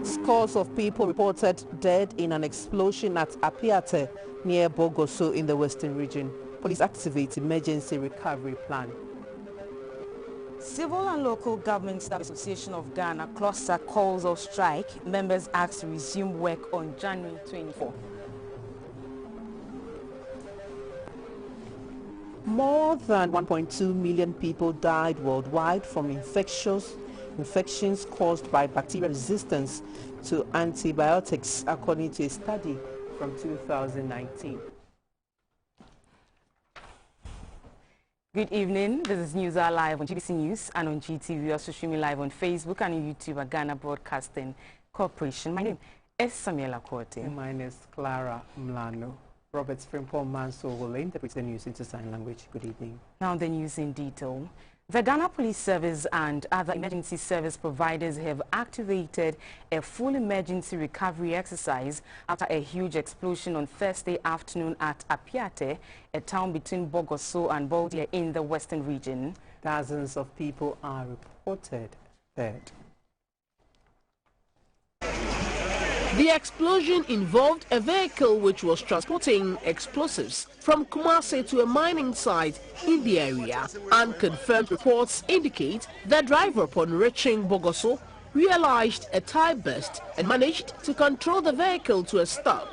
Scores of people reported dead in an explosion at Apiate near Bogoso in the western region. Police activate emergency recovery plan. Civil and Local Government Staff Association of Ghana, Kloksak, calls off strike. Members asked to resume work on January 24. More than 1.2 million people died worldwide from infections caused by bacterial resistance to antibiotics, according to a study from 2019. Good evening. This is News Hour Live on GBC News and on GTV. We also streaming live on Facebook and on YouTube at Ghana Broadcasting Corporation. My name is Samuela Korte. And my name is Clara Mlano. Robert Frimpong Manso will interpret the news into sign language. Good evening. Now the news in detail. The Ghana Police Service and other emergency service providers have activated a full emergency recovery exercise after a huge explosion on Thursday afternoon at Apiate, a town between Bogoso and Boldia in the western region. Dozens of people are reported dead. The explosion involved a vehicle which was transporting explosives from Kumasi to a mining site in the area. Unconfirmed reports indicate the driver, upon reaching Bogoso, realized a tire burst and managed to control the vehicle to a stop.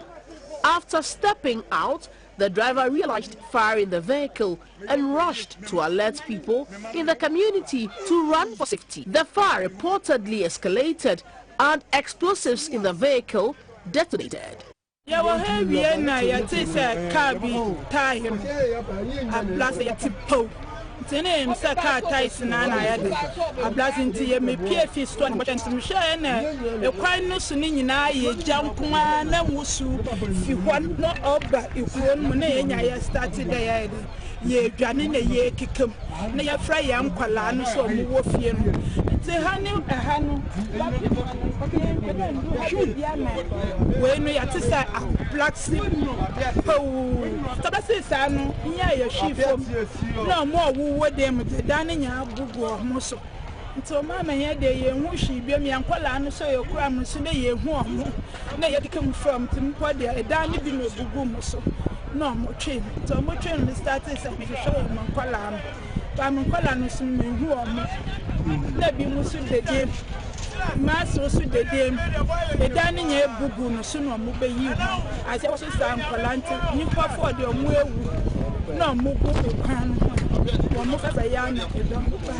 After stepping out, the driver realized fire in the vehicle and rushed to alert people in the community to run for safety. The fire reportedly escalated and explosives in the vehicle detonated. Tenem saka tais na na yade ablazinti ye me pie fi sto na botantim hye na e kwan no so ni nyina ye jankwa na musu fi hon no oba ikuon mu na ye nya ye start da yade ye dwane na ye kikam na ye fra ye nkwala no so mu wo fie no te hanu ehanu we no ya te sa black sea po tabase sa no nya ye hwifom na mo wo dem de dan nya bugu mo so nto mama ye de ye hu hwi bia me ankwala no so ye kura mo so na ye hu omo na ye dikam from tim po de dan bi no bugu mo so no mo twen to mo twen me start say me show mo ankwala no ba mo ankwala no so me hu omo na bi mo so de dem maso so de dem e dan nya bugu no so no mo be yi ase wo so sa ankwala nti ni pa for de omo ewu no mo go kan mo fa ya no ke don ba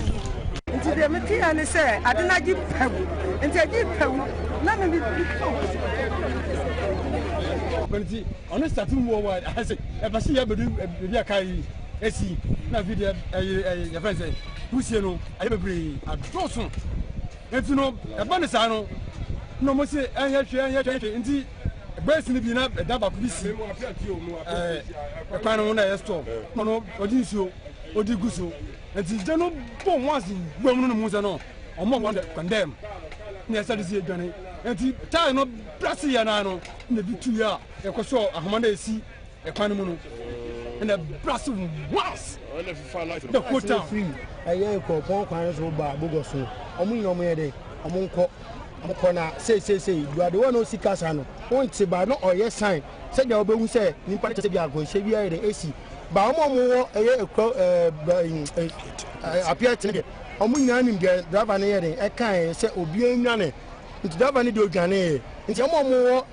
nti de me tia ne se adena gi pawu nti gi pawu na me bi Benzi, on start to move forward. I say, if I see you be a carry, esi na video your friend say, who's you know, I ever bring a dozen. If you know, a banana no, no more say, I have to, indeed, a breast in the bin up, a double piece, a kind of one I store, no, Odinso, Odiguso, and the general bomb once in women on Musano, or more one that condemn. Yes, that is it, Johnny. And the time of Brasiano, maybe 2 years, a coso, a Monday see a Panamuno, and a Brasil was the whole town. A year called Paul Carnes or Bogoso, Omuno Mede, Omunco, Amocona, say, you are the one who see Casano. Won't say by no or yes sign. Said your boy said, Nipa Tiago, Xavier, the AC. Baomo, a year appeared to get Omunan, driver near a kind, said Obian. It's Davani do Gane. It's a more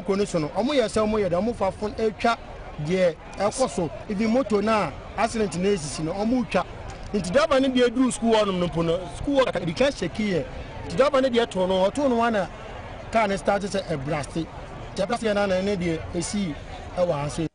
condition. Omoya Samoya, the Mofa phone a chat, dear Alcoso. If you motor now, accident in Aces in Omucha. Into Davani be a do school on Nopono, school at the cash here. To Davani de Tono or Tono can start a blasty. Japan and Nadia, a sea.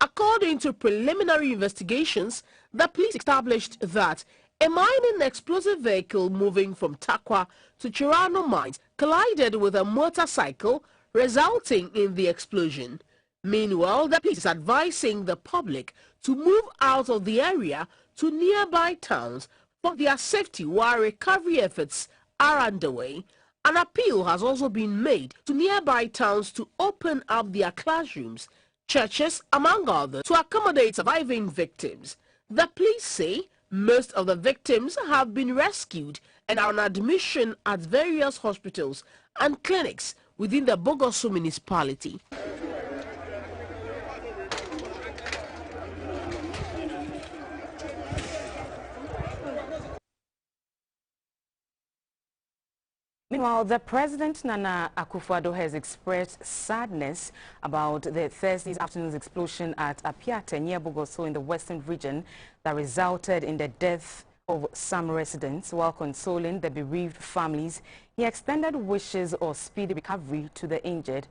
According to preliminary investigations, the police established that a mining explosive vehicle moving from Takwa to Chirano mines collided with a motorcycle, resulting in the explosion. Meanwhile, the police is advising the public to move out of the area to nearby towns for their safety while recovery efforts are underway. An appeal has also been made to nearby towns to open up their classrooms, churches, among others, to accommodate surviving victims. The police say most of the victims have been rescued and are on admission at various hospitals and clinics within the Bogoso municipality. Meanwhile, the President Nana Akufo-Addo has expressed sadness about the Thursday afternoon's explosion at Apiate near Bogoso in the western region that resulted in the death of some residents. While consoling the bereaved families, he extended wishes of speedy recovery to the injured.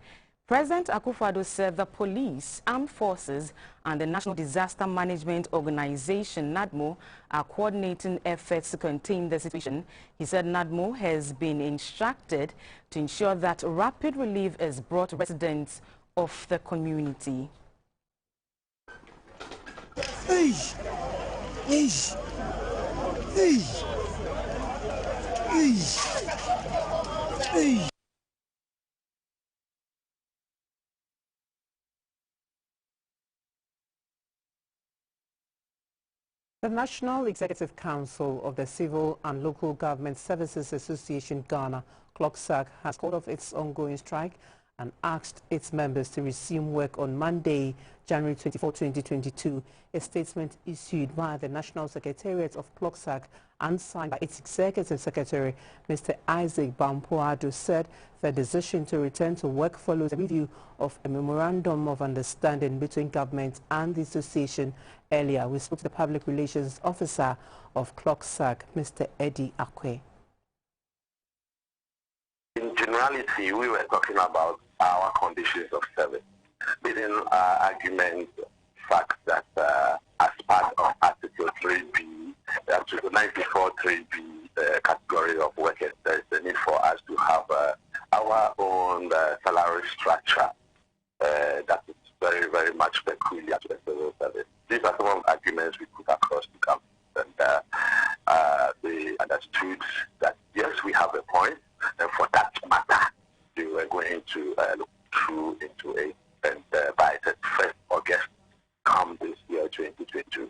President Akufo-Addo said the police, armed forces and the National Disaster Management Organization, NADMO, are coordinating efforts to contain the situation. He said NADMO has been instructed to ensure that rapid relief is brought to residents of the community. Hey! Hey! Hey! Hey! Hey! The National Executive Council of the Civil and Local Government Services Association Ghana, Kloksak, has called off its ongoing strike and asked its members to resume work on Monday, January 24, 2022. A statement issued by the National Secretariat of Kloksak and signed by its Executive Secretary, Mr. Isaac Bampoado, said the decision to return to work follows a review of a memorandum of understanding between government and the association. Earlier, we spoke to the Public Relations Officer of Kloksak, Mr. Eddie Akwe. In generality, we were talking about our conditions of service, within argument, fact that as part of Article 3B, Article 94 3B category of workers, there is a need for us to have our own salary structure that is very, very much peculiar to the civil service. These are some of the arguments we put across the government, and they understood that, yes, we have a point, and for that matter, they were going to look through into it, and by the 1st August, come this year, 2022,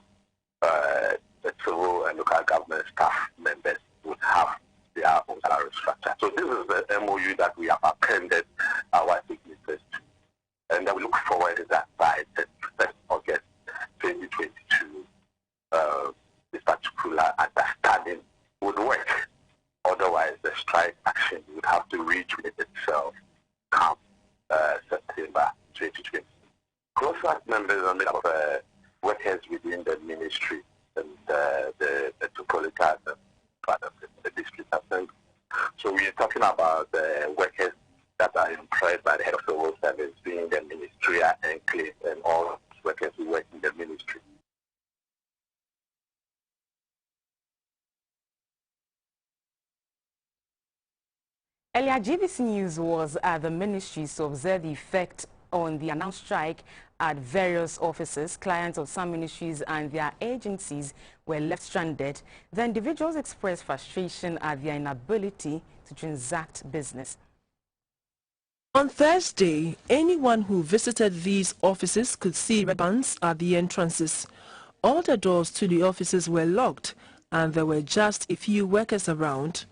the civil and local government staff members would have their own salary structure. So this is the MOU that we have appended our signatures to. And we look forward to that by the 1st August 2022, this particular understanding would work. Otherwise, the strike action would have to rejuvenate itself come September 2020. Kloksak members are made up of workers within the ministry and the metropolitan part of the district assembly. So we are talking about the workers that are employed by the head of the civil service, being the ministerial enclave and all workers who work in the ministry. Earlier, GBC News was at the ministries to observe the effect on the announced strike at various offices. Clients of some ministries and their agencies were left stranded. The individuals expressed frustration at their inability to transact business. On Thursday, anyone who visited these offices could see red bands at the entrances. All the doors to the offices were locked and there were just a few workers around.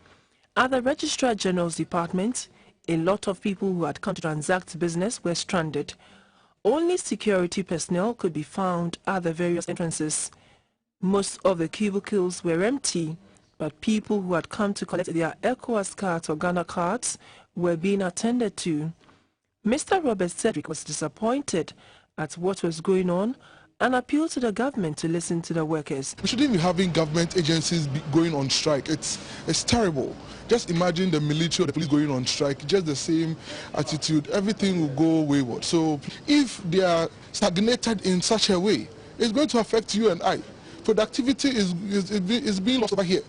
At the Registrar General's department, a lot of people who had come to transact business were stranded. Only security personnel could be found at the various entrances. Most of the cubicles were empty, but people who had come to collect their ECOWAS cards or Ghana cards were being attended to. Mr. Robert Cedric was disappointed at what was going on and appealed to the government to listen to the workers. We shouldn't be having government agencies going on strike. It's terrible. Just imagine the military or the police going on strike, just the same attitude, everything will go wayward. So if they are stagnated in such a way, it's going to affect you and I. Productivity is being lost over here.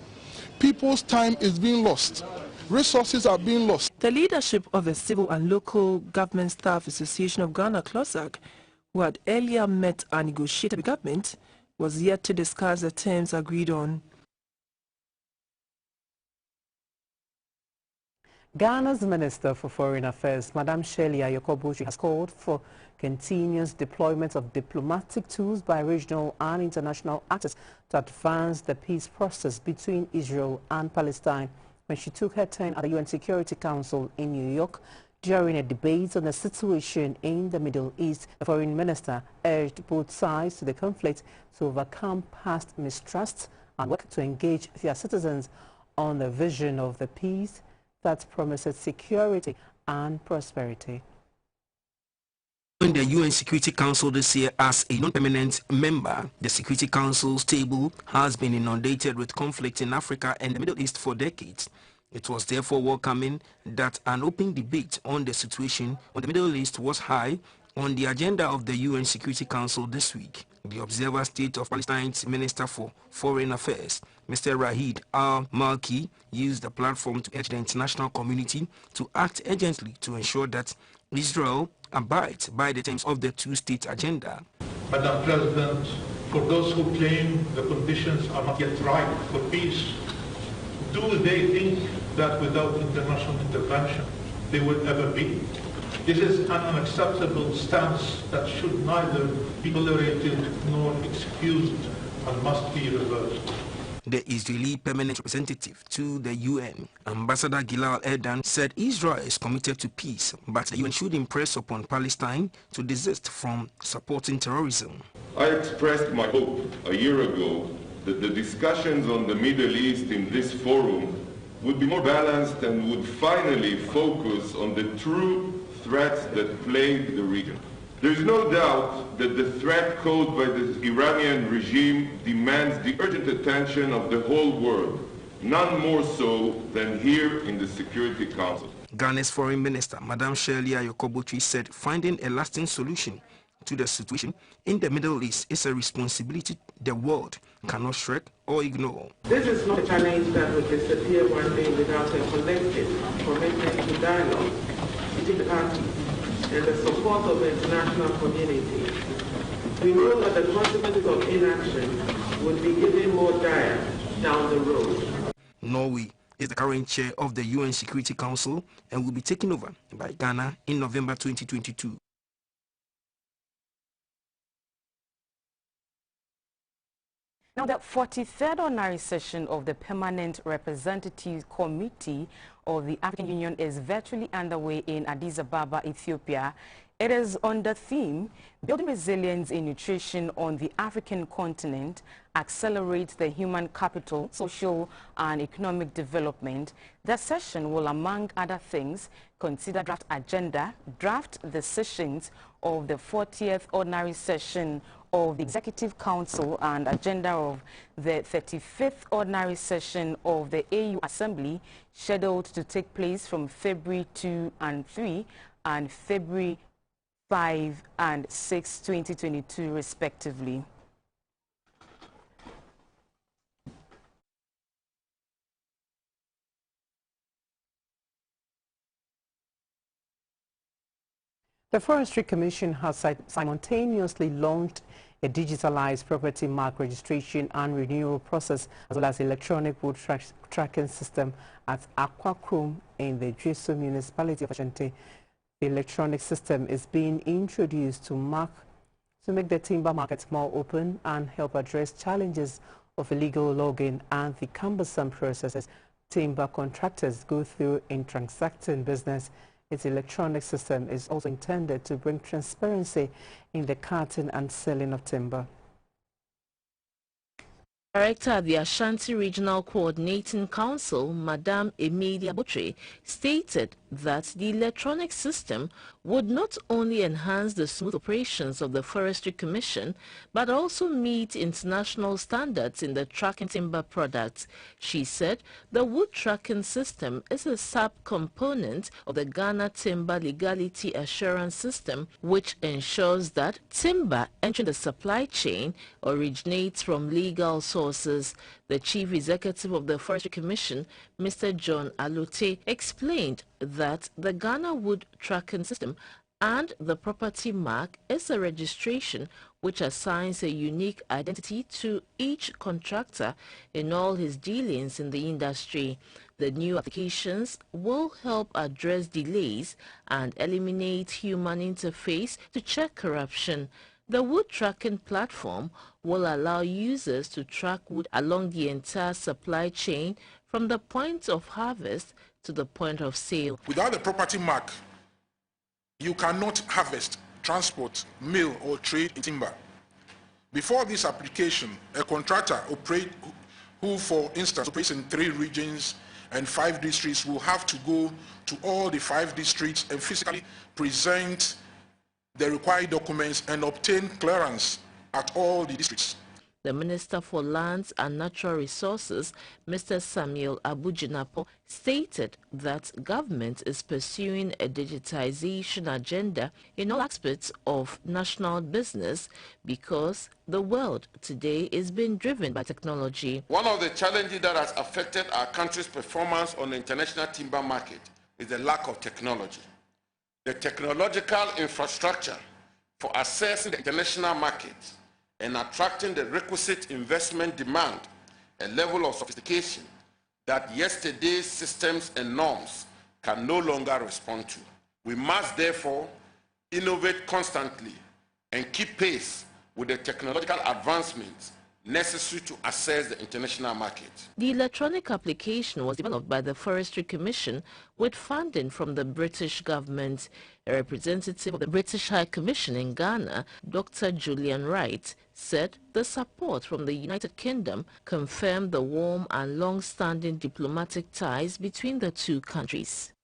People's time is being lost. Resources are being lost. The leadership of the Civil and Local Government Staff Association of Ghana, Kloksak, who had earlier met and negotiated with government, was yet to discuss the terms agreed on. Ghana's Minister for Foreign Affairs, Madam Shirley Ayokobuchi, has called for continuous deployment of diplomatic tools by regional and international actors to advance the peace process between Israel and Palestine. when she took her turn at the UN Security Council in New York. During a debate on the situation in the Middle East, the foreign minister urged both sides to the conflict to overcome past mistrust and work to engage their citizens on the vision of the peace that promises security and prosperity. In the UN Security Council this year as a non-permanent member, the Security Council's table has been inundated with conflict in Africa and the Middle East for decades. It was therefore welcoming that an open debate on the situation on the Middle East was high on the agenda of the UN Security Council this week. The Observer State of Palestine's Minister for Foreign Affairs, Mr. Rahid al-Malki, used the platform to urge the international community to act urgently to ensure that Israel abides by the terms of the two-state agenda. Madam President, for those who claim the conditions are not yet right for peace, do they think that without international intervention they will ever be? This is an unacceptable stance that should neither be tolerated nor excused and must be reversed. The Israeli permanent representative to the UN, Ambassador Gilal Erdan, said Israel is committed to peace, but the UN should impress upon Palestine to desist from supporting terrorism. I expressed my hope a year ago that the discussions on the Middle East in this forum would be more balanced and would finally focus on the true threats that plague the region. There is no doubt that the threat posed by the Iranian regime demands the urgent attention of the whole world, none more so than here in the Security Council. Ghana's Foreign Minister, Madam Shirley Ayokobotri, said finding a lasting solution to the situation in the Middle East is a responsibility the world cannot shrug or ignore. This is not a challenge that will disappear one day without a collective commitment to dialogue between the parties and the support of the international community. We know that the consequences of inaction would be even more dire down the road. Norway is the current chair of the UN Security Council and will be taken over by Ghana in November 2022. Now, the 43rd ordinary session of the Permanent Representative Committee of the African Union is virtually underway in Addis Ababa, Ethiopia. It is on the theme, Building Resilience in Nutrition on the African Continent, Accelerate the Human Capital, Social and Economic Development. The session will, among other things, consider draft agenda, draft decisions of the 40th ordinary session of the Executive Council and agenda of the 35th ordinary session of the AU Assembly, scheduled to take place from February 2 and 3 and February 5 and 6, 2022, respectively. The Forestry Commission has simultaneously launched a digitalized property mark registration and renewal process, as well as electronic wood tracking system at Aquacrum in the Jesu municipality of Ashanti. The electronic system is being introduced to make the timber market more open and help address challenges of illegal logging and the cumbersome processes timber contractors go through in transacting business. Its electronic system is also intended to bring transparency in the cutting and selling of timber. Director of the Ashanti Regional Coordinating Council, Madame Emilia Botre, stated that the electronic system would not only enhance the smooth operations of the Forestry Commission, but also meet international standards in the tracking timber products. She said the wood tracking system is a sub-component of the Ghana Timber Legality Assurance System, which ensures that timber entering the supply chain originates from legal sources. The Chief Executive of the Forestry Commission, Mr. John Alute, explained that the Ghana Wood Tracking System and the property mark is a registration which assigns a unique identity to each contractor in all his dealings in the industry. The new applications will help address delays and eliminate human interface to check corruption. The wood tracking platform will allow users to track wood along the entire supply chain from the point of harvest to the point of sale. Without a property mark, you cannot harvest, transport, mill, or trade in timber. Before this application, a contractor who, for instance, operates in 3 regions and 5 districts will have to go to all the 5 districts and physically present the required documents and obtain clearance at all the districts. The Minister for Lands and Natural Resources, Mr. Samuel Abujinapo, stated that government is pursuing a digitization agenda in all aspects of national business because the world today is being driven by technology. One of the challenges that has affected our country's performance on the international timber market is the lack of technology. The technological infrastructure for accessing the international market and attracting the requisite investment demand, a level of sophistication that yesterday's systems and norms can no longer respond to. We must therefore innovate constantly and keep pace with the technological advancements necessary to access the international market. The electronic application was developed by the Forestry Commission with funding from the British government. A representative of the British High Commission in Ghana, Dr. Julian Wright, said the support from the United Kingdom confirmed the warm and long-standing diplomatic ties between the 2 countries.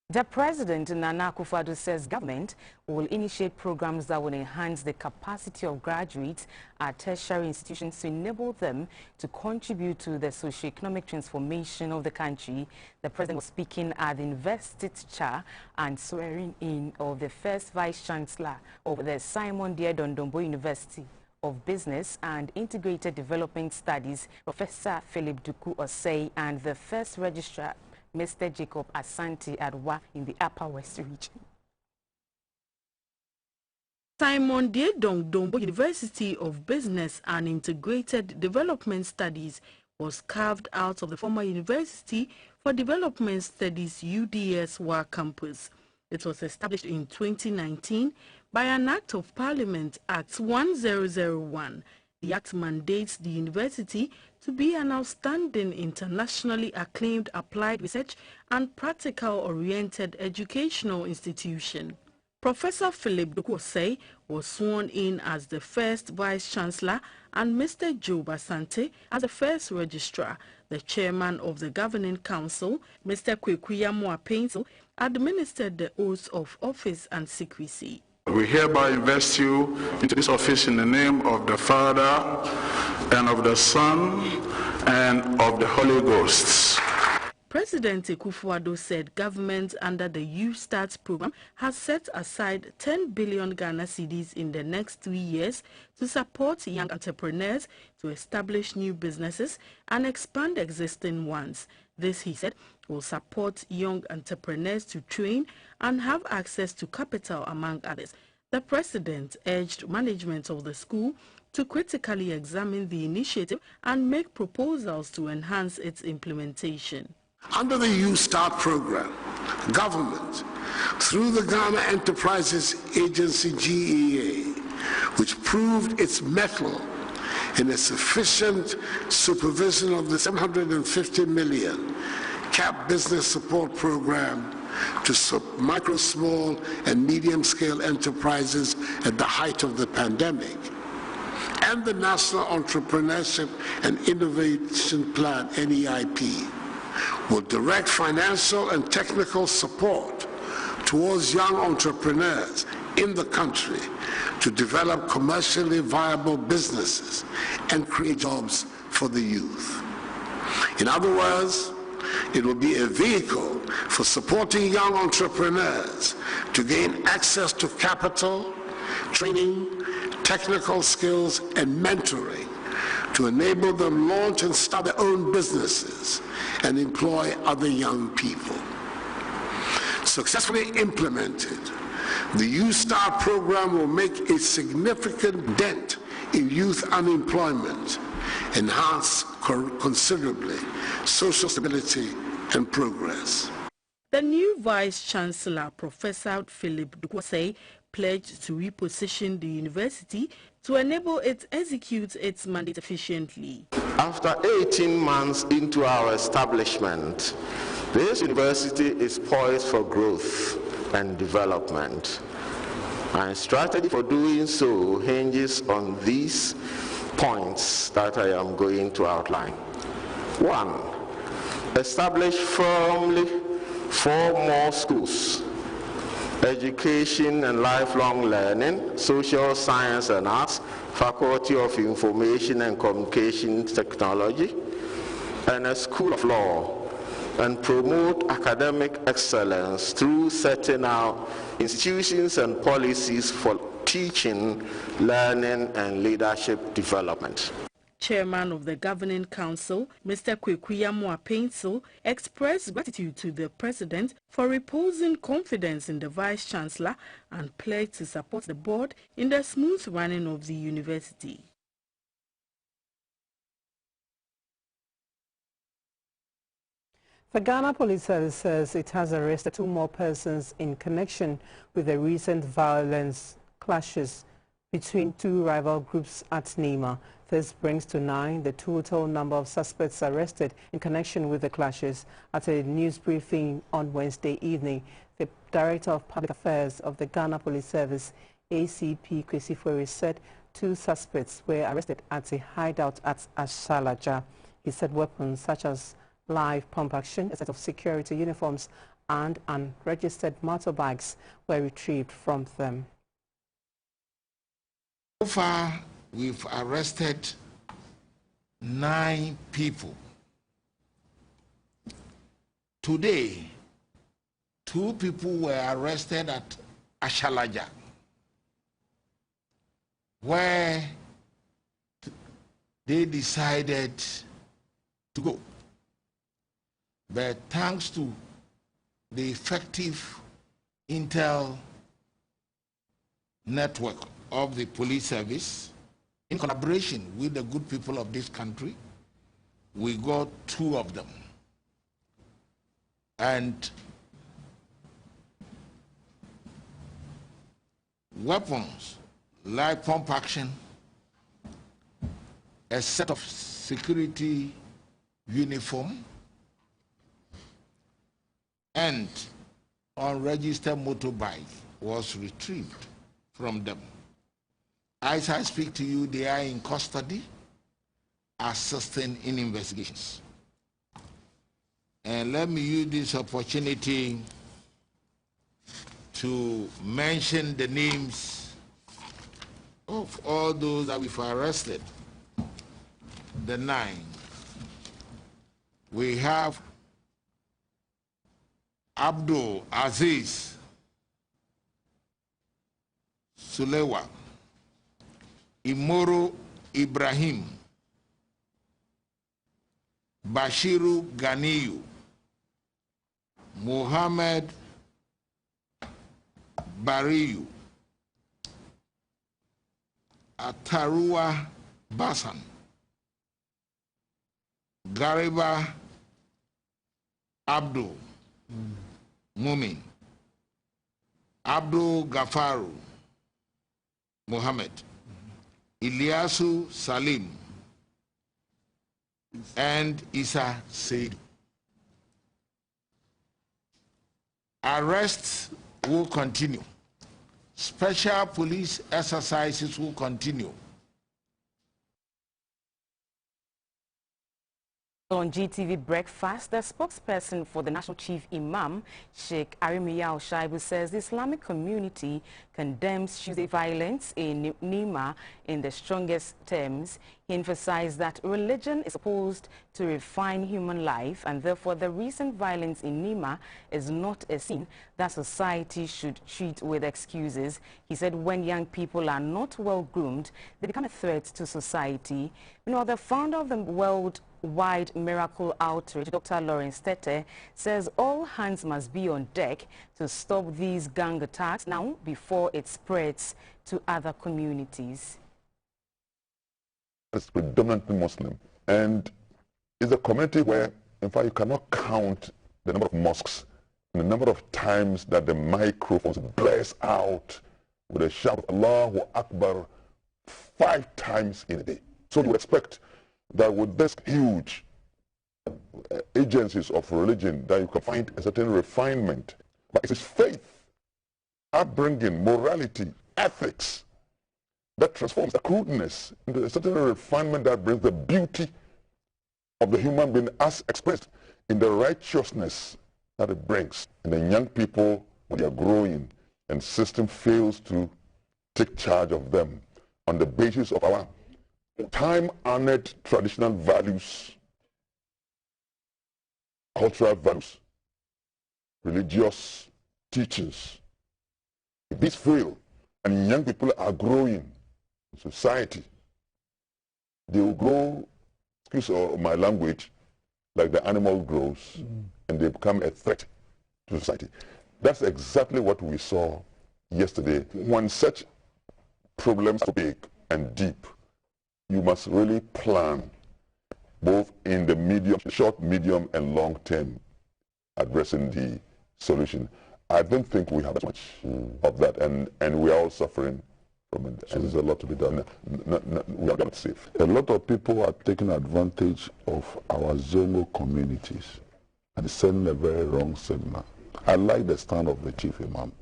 The President, Nana Akufo-Addo, says government will initiate programs that will enhance the capacity of graduates at tertiary institutions to enable them to contribute to the socio-economic transformation of the country. The President was speaking at the investiture and swearing in of the first Vice-Chancellor of the Simon D. Dondombo University of Business and Integrated Development Studies, Professor Philip Duku Osei, and the first Registrar, Mr. Jacob Asante Adwa, in the Upper West region. Simon D. Dondombo University of Business and Integrated Development Studies was carved out of the former University for Development Studies UDS-WA campus. It was established in 2019 by an Act of Parliament, Act 1001. The Act mandates the university to be an outstanding, internationally acclaimed applied research and practical-oriented educational institution. Professor Philip Duku Osei was sworn in as the first Vice-Chancellor and Mr. Job Asante as the first Registrar. The Chairman of the Governing Council, Mr. Kwekuya Moapeinso, administered the oaths of office and secrecy. We hereby invest you into this office in the name of the Father, and of the Son, and of the Holy Ghost. President Akufo-Addo said government under the Youth Start program has set aside 10 billion Ghana cedis in the next 3 years to support young entrepreneurs to establish new businesses and expand existing ones. This, he said, will support young entrepreneurs to train and have access to capital, among others. The president urged management of the school to critically examine the initiative and make proposals to enhance its implementation. Under the Youth Start program, government, through the Ghana Enterprises Agency GEA, which proved its mettle in a sufficient supervision of the 750 million CAP business support program to micro, small, and medium-scale enterprises at the height of the pandemic, and the National Entrepreneurship and Innovation Plan, NEIP, will direct financial and technical support towards young entrepreneurs in the country to develop commercially viable businesses and create jobs for the youth. In other words, it will be a vehicle for supporting young entrepreneurs to gain access to capital, training, technical skills, and mentoring to enable them launch and start their own businesses and employ other young people. Successfully implemented, the Youth Start program will make a significant dent in youth unemployment, enhance considerably social stability and progress. The new Vice-Chancellor, Professor Philip Duku Osei, pledged to reposition the university to enable it to execute its mandate efficiently. After 18 months into our establishment, this university is poised for growth and development. My strategy for doing so hinges on these points that I am going to outline. 1. Establish firmly 4 more schools: education and lifelong learning, social science and arts, faculty of information and communication technology, and a school of law, and promote academic excellence through setting out institutions and policies for teaching, learning, and leadership development. Chairman of the Governing Council, Mr. Kwekuyamwa Pencil, expressed gratitude to the President for reposing confidence in the Vice-Chancellor and pledged to support the board in the smooth running of the university. The Ghana Police Service says it has arrested 2 more persons in connection with the recent violence clashes between 2 rival groups at Nima. This brings to 9 the total number of suspects arrested in connection with the clashes. At a news briefing on Wednesday evening, the Director of Public Affairs of the Ghana Police Service, ACP Kwesifori, said 2 suspects were arrested at a hideout at Ashalaja. He said weapons such as live pump action, a set of security uniforms, and unregistered motorbikes were retrieved from them. So far, we've arrested 9 people. Today, 2 people were arrested at Ashalaja, where they decided to go. But thanks to the effective intel network of the police service, in collaboration with the good people of this country, we got 2 of them. And weapons, live pump action, a set of security uniform, and unregistered motorbike was retrieved from them. As I speak to you, they are in custody, assisting in investigations. And let me use this opportunity to mention the names of all those that we've arrested. The 9. We have Addo Aziz Sulewa, Imoro Ibrahim, Bashiru Ganiyu, Muhammad Bariyu, Atarua Basan, Gariba Abdul Mumin, Abdul Gafaru Muhammad, Ilyasu Salim, and Isa Said. Arrests will continue. Special police exercises will continue. On GTV Breakfast, the spokesperson for the National Chief Imam, Sheikh Arimiya Al-Shaibu, says the Islamic community condemns Tuesday violence in Nima in the strongest terms. He emphasized that religion is supposed to refine human life, and therefore the recent violence in Nima is not a sin that society should treat with excuses. He said when young people are not well groomed, they become a threat to society. Meanwhile, the founder of the Worldwide Miracle Outreach, Dr. Lawrence Tete, says all hands must be on deck to stop these gang attacks now before it spreads to other communities. It's predominantly Muslim, and it's a community where, in fact, you cannot count the number of mosques and the number of times that the microphones blast out with a shout, Allahu Akbar, 5 times in a day. So you expect that with this huge agencies of religion that you can find a certain refinement. But it is faith, upbringing, morality, ethics that transforms the crudeness into a certain refinement that brings the beauty of the human being as expressed in the righteousness that it brings. And the young people, when they are growing and system fails to take charge of them on the basis of our time-honored traditional values, cultural values, religious teachings. If these fail and young people are growing in society, they will grow, excuse my language, like the animal grows, and they become a threat to society. That's exactly what we saw yesterday. When such problems are big and deep, you must really plan both in the short, medium, and long term addressing the solution. I don't think we have that much of that, and we are all suffering from it. So there's a lot to be done. We are not safe. A lot of people are taking advantage of our zonal communities and sending a very wrong signal. I like the stand of the chief imam,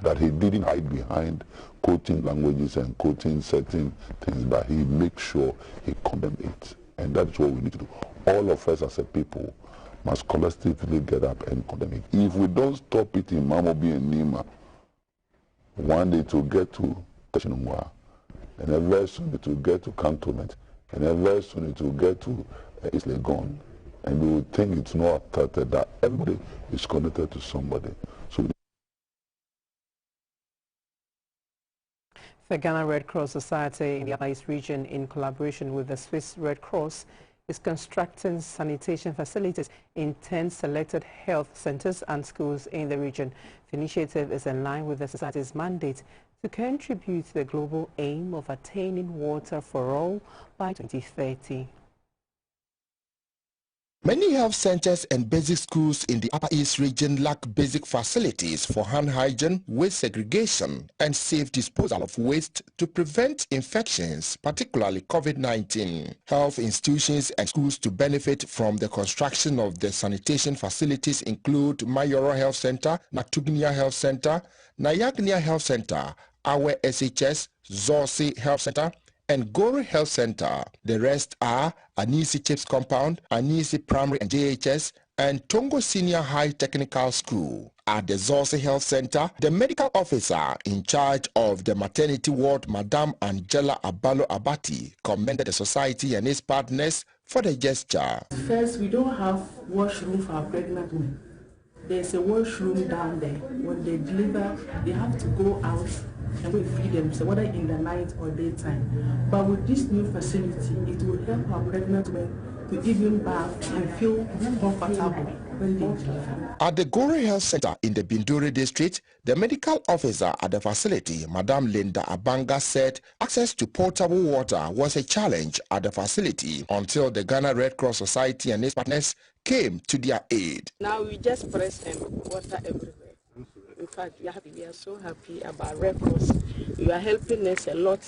that he didn't hide behind quoting languages and quoting certain things, but he makes sure he condemns it. And that's what we need to do. All of us as a people must collectively get up and condemn it. If we don't stop it in Mamobi and Nima, one day it will get to Teshinungwa, and then very soon it will get to Cantonment, and then very soon it will get to East Legon, and we will think it's not affected, that everybody is connected to somebody. So the Ghana Red Cross Society in the Upper East region, in collaboration with the Swiss Red Cross, is constructing sanitation facilities in 10 selected health centers and schools in the region. The initiative is in line with the Society's mandate to contribute to the global aim of attaining water for all by 2030. Many health centers and basic schools in the Upper East region lack basic facilities for hand hygiene, waste segregation, and safe disposal of waste to prevent infections, particularly COVID-19. Health institutions and schools to benefit from the construction of the sanitation facilities include Mayoro Health Center, Natugnia Health Center, Nayagnia Health Center, Awe SHS, Zorsi Health Center, and Gori Health Center. The rest are Anisi Chips Compound, Anisi Primary and JHS, and Tongo Senior High Technical School. At the Zorsi Health Center, the medical officer in charge of the maternity ward, Madame Angela Abalo Abati, commended the society and its partners for the gesture. First, we don't have washroom for our pregnant women. There's a washroom down there. When they deliver, they have to go out and we feed them, so whether in the night or daytime. But with this new facility, it will help our pregnant women to even bath and feel comfortable when they deliver. At the Gori Health Center in the Binduri district, the medical officer at the facility, Madame Linda Abanga, said access to potable water was a challenge at the facility until the Ghana Red Cross Society and its partners came to their aid. Now we just press water everywhere. In fact, we are so happy about Red Cross. You are helping us a lot.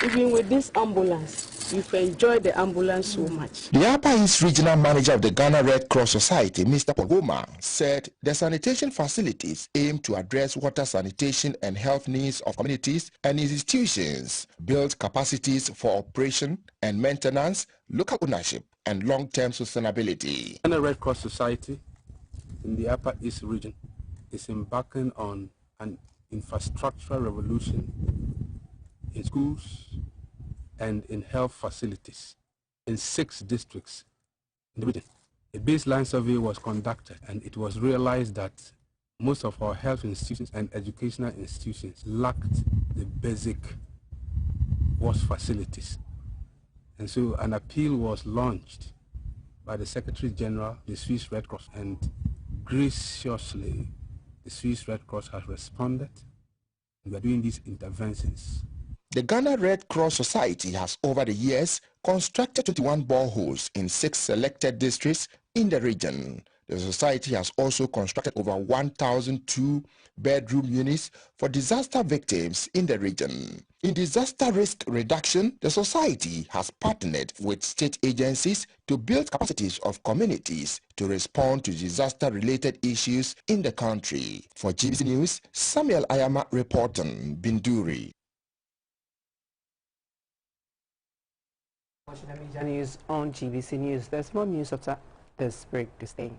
Even with this ambulance, we've enjoyed the ambulance so much. The Upper East Regional Manager of the Ghana Red Cross Society, Mr. Pogoma, said the sanitation facilities aim to address water sanitation and health needs of communities and institutions, build capacities for operation and maintenance, local ownership, and long-term sustainability. Ghana Red Cross Society in the Upper East region is embarking on an infrastructural revolution in schools and in health facilities in 6 districts in the region. A baseline survey was conducted, and it was realized that most of our health institutions and educational institutions lacked the basic wash facilities. And so an appeal was launched by the Secretary General, the Swiss Red Cross, and graciously the Swiss Red Cross has responded. We are doing these interventions. The Ghana Red Cross Society has over the years constructed 21 boreholes in 6 selected districts in the region. The society has also constructed over 1,002 bedroom units for disaster victims in the region. In disaster risk reduction, the society has partnered with state agencies to build capacities of communities to respond to disaster-related issues in the country. For GBC News, Samuel Ayama reporting, Binduri. Watching the media news on GBC News. There's more news after this break. Stay.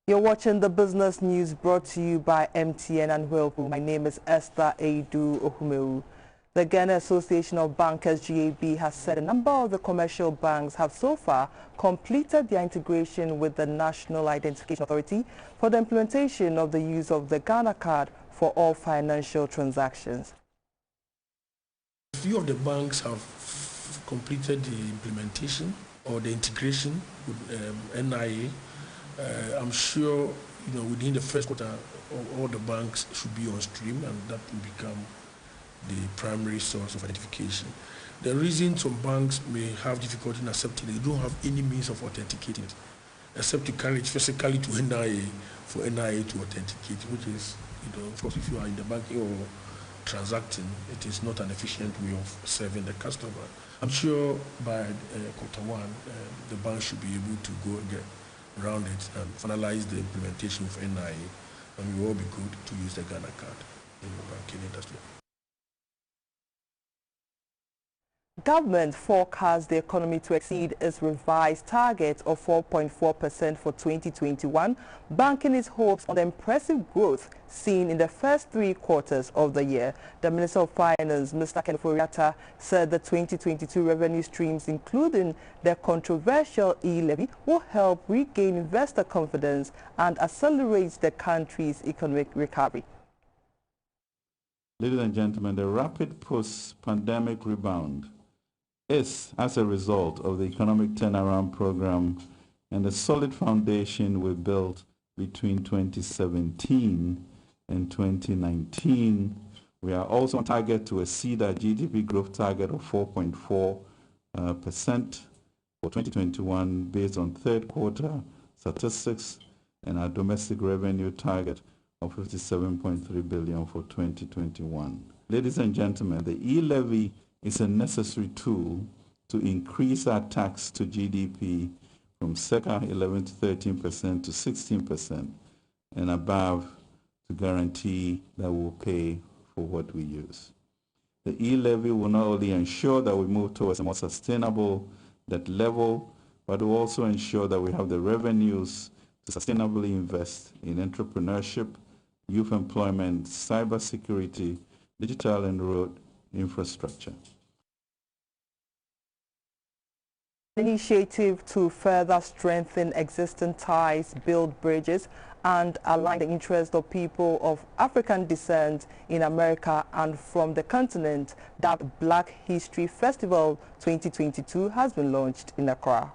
You're watching the business news brought to you by MTN and Whirlpool. My name is Esther Addo Ohumeu. The Ghana Association of Bankers GAB has said a number of the commercial banks have so far completed their integration with the National Identification Authority for the implementation of the use of the Ghana card for all financial transactions. A few of the banks have completed the implementation or the integration with NIA. I'm sure, within the first quarter, all the banks should be on stream, and that will become the primary source of identification. The reason some banks may have difficulty in accepting it, they don't have any means of authenticating it, except to carry it physically to NIA for NIA to authenticate, which is, of course, if you are in the banking or transacting, it is not an efficient way of serving the customer. I'm sure by quarter one, the bank should be able to go and get around it and finalize the implementation of NIA, and we will all be good to use the Ghana card in the banking industry. Government forecasts the economy to exceed its revised target of 4.4% for 2021, banking its hopes on the impressive growth seen in the first 3 quarters of the year. The Minister of Finance, Mr. Kenforiata, said the 2022 revenue streams, including the controversial e-levy, will help regain investor confidence and accelerate the country's economic recovery. Ladies and gentlemen, the rapid post-pandemic rebound is as a result of the economic turnaround program and the solid foundation we built between 2017 and 2019. We are also on target to exceed our GDP growth target of 4.4% for 2021 based on third quarter statistics and our domestic revenue target of 57.3 billion for 2021. Ladies and gentlemen, the e-levy is a necessary tool to increase our tax to GDP from circa 11 to 13% to 16% and above to guarantee that we'll pay for what we use. The e-levy will not only ensure that we move towards a more sustainable debt level, but will also ensure that we have the revenues to sustainably invest in entrepreneurship, youth employment, cybersecurity, digital and road infrastructure. Initiative to further strengthen existing ties, build bridges, and align the interests of people of African descent in America and from the continent, that Black History Festival 2022 has been launched in Accra.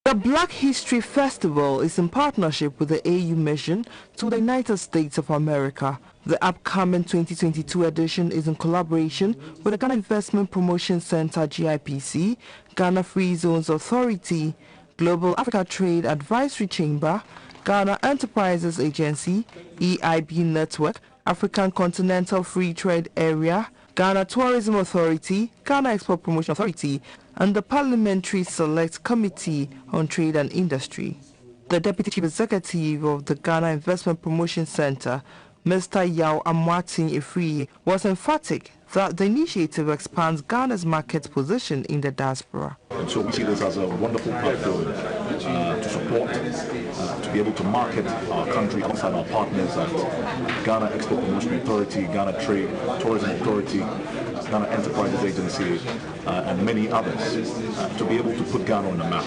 The Black History Festival is in partnership with the AU Mission to the United States of America. The upcoming 2022 edition is in collaboration with the Ghana Investment Promotion Center GIPC, Ghana Free Zones Authority, Global Africa Trade Advisory Chamber, Ghana Enterprises Agency, EIB Network, African Continental Free Trade Area, Ghana Tourism Authority, Ghana Export Promotion Authority, and the Parliamentary Select Committee on Trade and Industry. The Deputy Chief Executive of the Ghana Investment Promotion Center, Mr. Yao Amwatin Ifriye, was emphatic that the initiative expands Ghana's market position in the diaspora. And so we see this as a wonderful platform to support, to be able to market our country alongside our partners at Ghana Export Promotion Authority, Ghana Trade Tourism Authority, Ghana Enterprises Agency, and many others, to be able to put Ghana on the map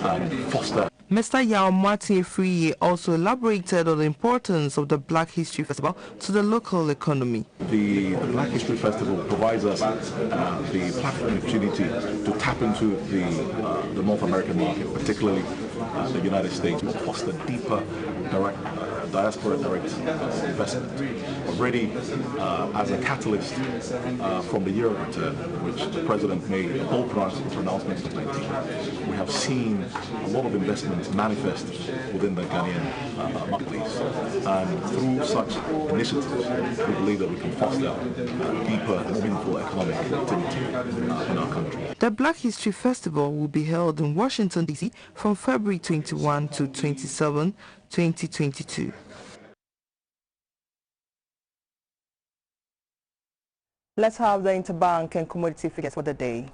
and foster. Mr. Yao Amwatin Ifriye also elaborated on the importance of the Black History Festival to the local economy. The Black History Festival provides us the platform opportunity to tap into the North American market, particularly the United States, to foster deeper diaspora direct investment. Already as a catalyst from the year of return, which the President made a bold pronouncement in 2019, we have seen a lot of investments manifest within the Ghanaian marketplace. And through such initiatives, we believe that we can foster deeper and meaningful economic activity in our country. The Black History Festival will be held in Washington, D.C. from February 21 to 27, 2022. Let's have the interbank and commodity figures for the day.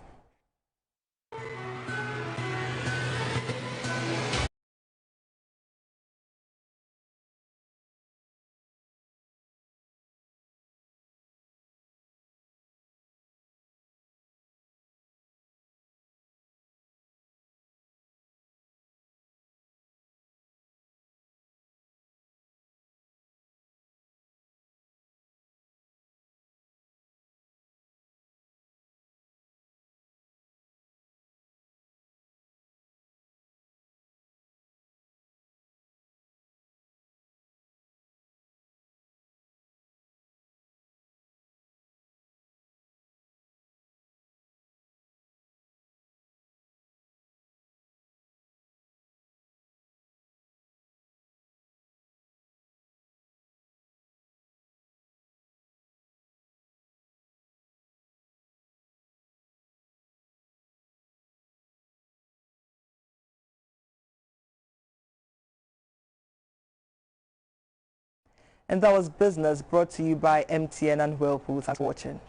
And that was Business, brought to you by MTN and Whirlpool. Thanks for watching.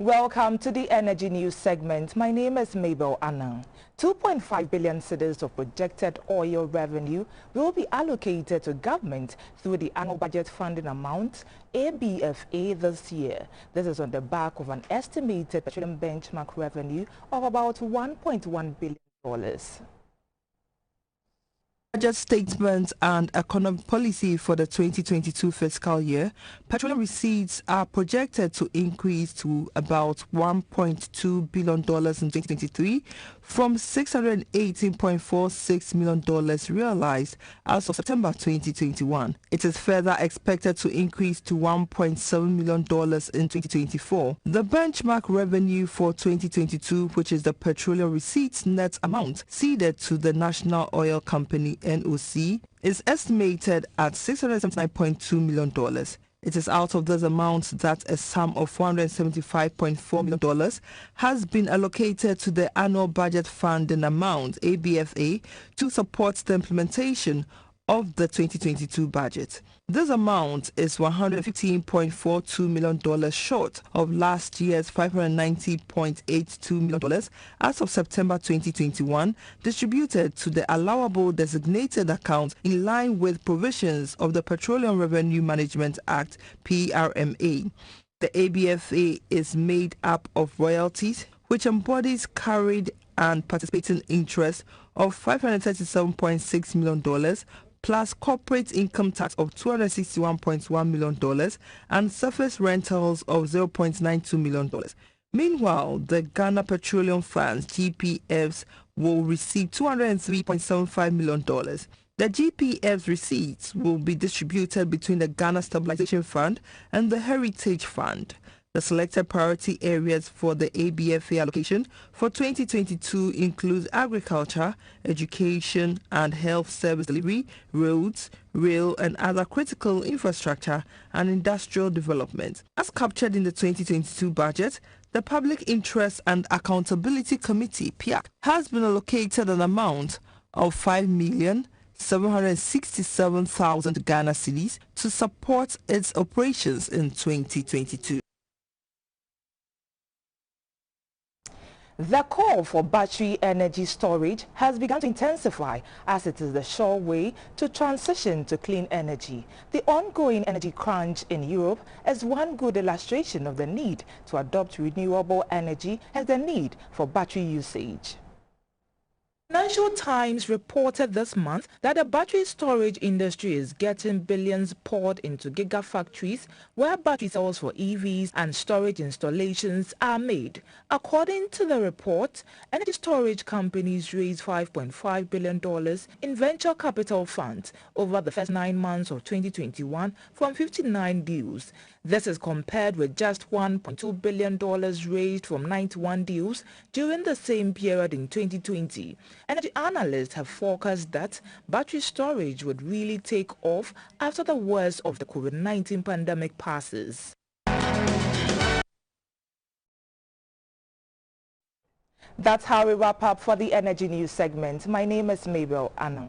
Welcome to the Energy News segment. My name is Mabel Anang. 2.5 billion cedis of projected oil revenue will be allocated to government through the annual budget funding amount, ABFA, this year. This is on the back of an estimated petroleum benchmark revenue of about $1.1 billion. Budget statement and economic policy for the 2022 fiscal year, petroleum receipts are projected to increase to about $1.2 billion in 2023 from $618.46 million realized as of September 2021. It is further expected to increase to $1.7 million in 2024. The benchmark revenue for 2022, which is the petroleum receipts net amount ceded to the National Oil Company NOC, is estimated at $679.2 million. It is out of this amount that a sum of $475.4 million has been allocated to the annual budget funding amount, ABFA, to support the implementation of the 2022 budget. This amount is $115.42 million short of last year's $590.82 million as of September 2021, distributed to the allowable designated account in line with provisions of the Petroleum Revenue Management Act, PRMA. The ABFA is made up of royalties, which embodies carried and participating interest of $537.6 million, plus corporate income tax of $261.1 million and surface rentals of $0.92 million. Meanwhile, the Ghana Petroleum Funds, GPFs, will receive $203.75 million. The GPF's receipts will be distributed between the Ghana Stabilization Fund and the Heritage Fund. The selected priority areas for the ABFA allocation for 2022 include agriculture, education and health service delivery, roads, rail and other critical infrastructure and industrial development. As captured in the 2022 budget, the Public Interest and Accountability Committee, PIAC, has been allocated an amount of 5,767,000 Ghana cedis to support its operations in 2022. The call for battery energy storage has begun to intensify as it is the sure way to transition to clean energy. The ongoing energy crunch in Europe is one good illustration of the need to adopt renewable energy and the need for battery usage. Financial Times reported this month that the battery storage industry is getting billions poured into gigafactories where battery cells for EVs and storage installations are made. According to the report, energy storage companies raised $5.5 billion in venture capital funds over the first 9 months of 2021 from 59 deals. This is compared with just $1.2 billion raised from 91 deals during the same period in 2020. Energy analysts have forecast that battery storage would really take off after the worst of the COVID-19 pandemic passes. That's how we wrap up for the Energy News segment. My name is Mabel Anna.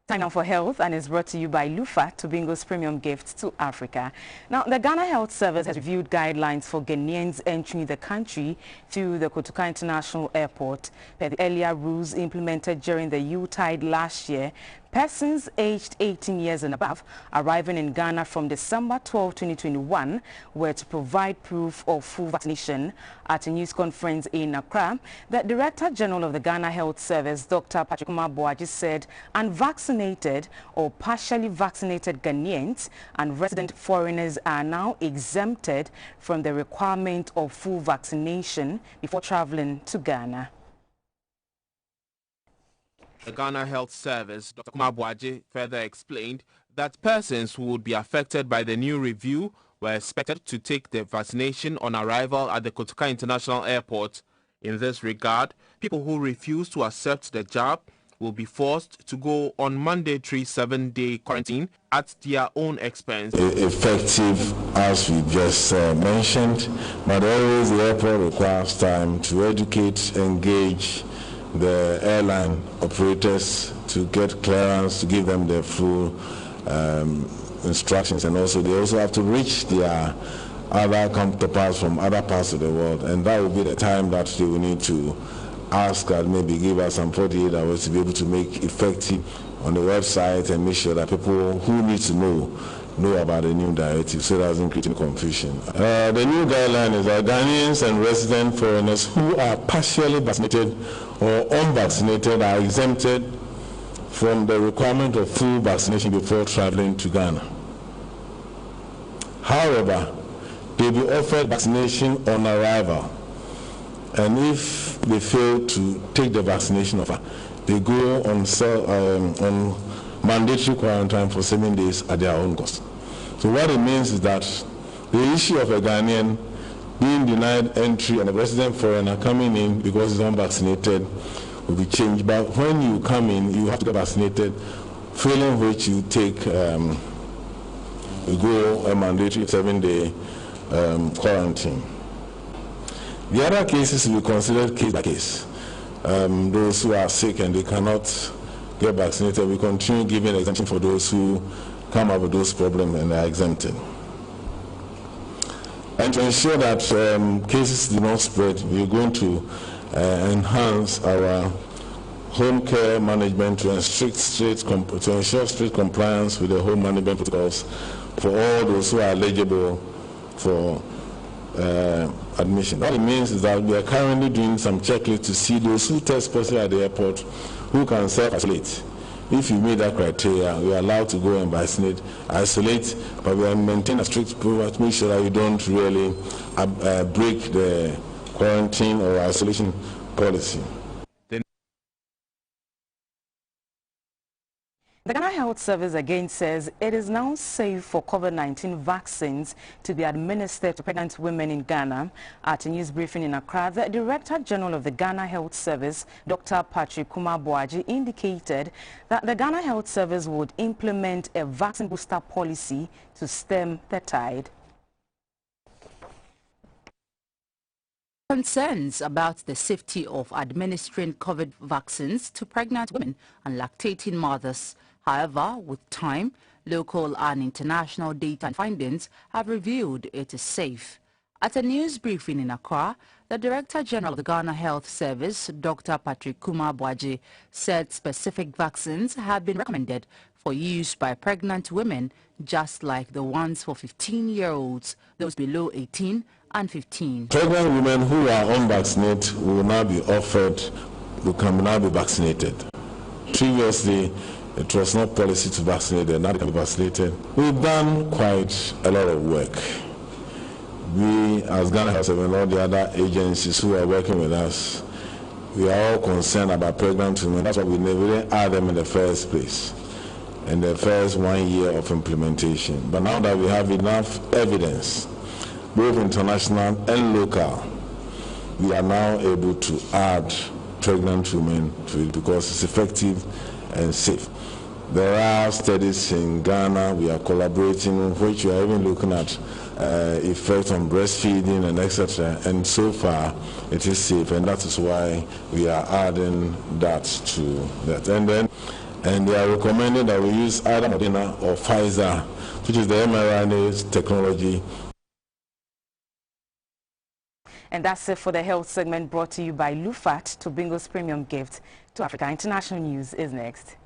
Time now for health, and is brought to you by Lufa, Tobingo's premium gift to Africa. Now, the Ghana Health Service has reviewed guidelines for Ghanaians entering the country through the Kloksak International Airport. Per the earlier rules implemented during the Yuletide last year, persons aged 18 years and above arriving in Ghana from December 12, 2021 were to provide proof of full vaccination. At a news conference in Accra, the Director General of the Ghana Health Service, Dr. Boaji, said unvaccinated or partially vaccinated Ghanaians and resident foreigners are now exempted from the requirement of full vaccination before traveling to Ghana. The Ghana Health Service, Dr. Boaji, further explained that persons who would be affected by the new review were expected to take the vaccination on arrival at the Kloksak International Airport. In this regard, people who refuse to accept the jab will be forced to go on mandatory 7-day quarantine at their own expense. Effective, as we just mentioned, but always the airport requires time to educate, engage the airline operators to get clearance, to give them the full instructions, and also they also have to reach their other counterparts from other parts of the world, and that will be the time that they will need to ask and maybe give us some 48 hours to be able to make effective on the website and make sure that people who need to know know about the new directive so it doesn't create any confusion. The new guideline is that Ghanaians and resident foreigners who are partially vaccinated or unvaccinated are exempted from the requirement of full vaccination before traveling to Ghana. However, they'll be offered vaccination on arrival, and if they fail to take the vaccination offer, they go on mandatory quarantine for 7 days at their own cost. So what it means is that the issue of a Ghanaian being denied entry and a resident foreigner coming in because he's unvaccinated will be changed. But when you come in, you have to get vaccinated, failing which you take, you go a mandatory 7-day quarantine. The other cases will be considered case by case. Those who are sick and they cannot get vaccinated, we continue giving exemption for those who come up with those problems and are exempted. And to ensure that cases do not spread, we're going to enhance our home care management to ensure strict compliance with the home management protocols for all those who are eligible for admission. What it means is that we are currently doing some checklists to see those who test positive at the airport who can self-isolate. If you meet that criteria, we are allowed to go and vaccinate, isolate, but we are maintaining a strict approach to make sure that you don't really break the quarantine or isolation policy. The Ghana Health Service again says it is now safe for COVID-19 vaccines to be administered to pregnant women in Ghana. At a news briefing in Accra, the Director General of the Ghana Health Service, Dr. Patrick Kumar-Boaji, indicated that the Ghana Health Service would implement a vaccine booster policy to stem the tide. Concerns about the safety of administering COVID vaccines to pregnant women and lactating mothers. However, with time, local and international data and findings have revealed it is safe. At a news briefing in Accra, the Director General of the Ghana Health Service, Dr. Patrick Kumar-Boaji, said specific vaccines have been recommended for use by pregnant women, just like the ones for 15-year-olds, those below 18 and 15. Pregnant women who are unvaccinated will now be offered, can now be vaccinated. Previously, it was not policy to vaccinate them, now they can be vaccinated. We've done quite a lot of work. We, as Ghana Health Service and all the other agencies who are working with us, we are all concerned about pregnant women. That's why we didn't add them in the first place, in the first 1 year of implementation. But now that we have enough evidence, both international and local, we are now able to add pregnant women to it because it's effective and safe. There are studies in Ghana, we are collaborating, which we are even looking at effect on breastfeeding and etc. And so far, it is safe, and that is why we are adding that to that. And they are recommending that we use either Moderna or Pfizer, which is the mRNA technology. And that's it for the health segment brought to you by Lufat. Tobingo's premium gift to Africa. International news is next.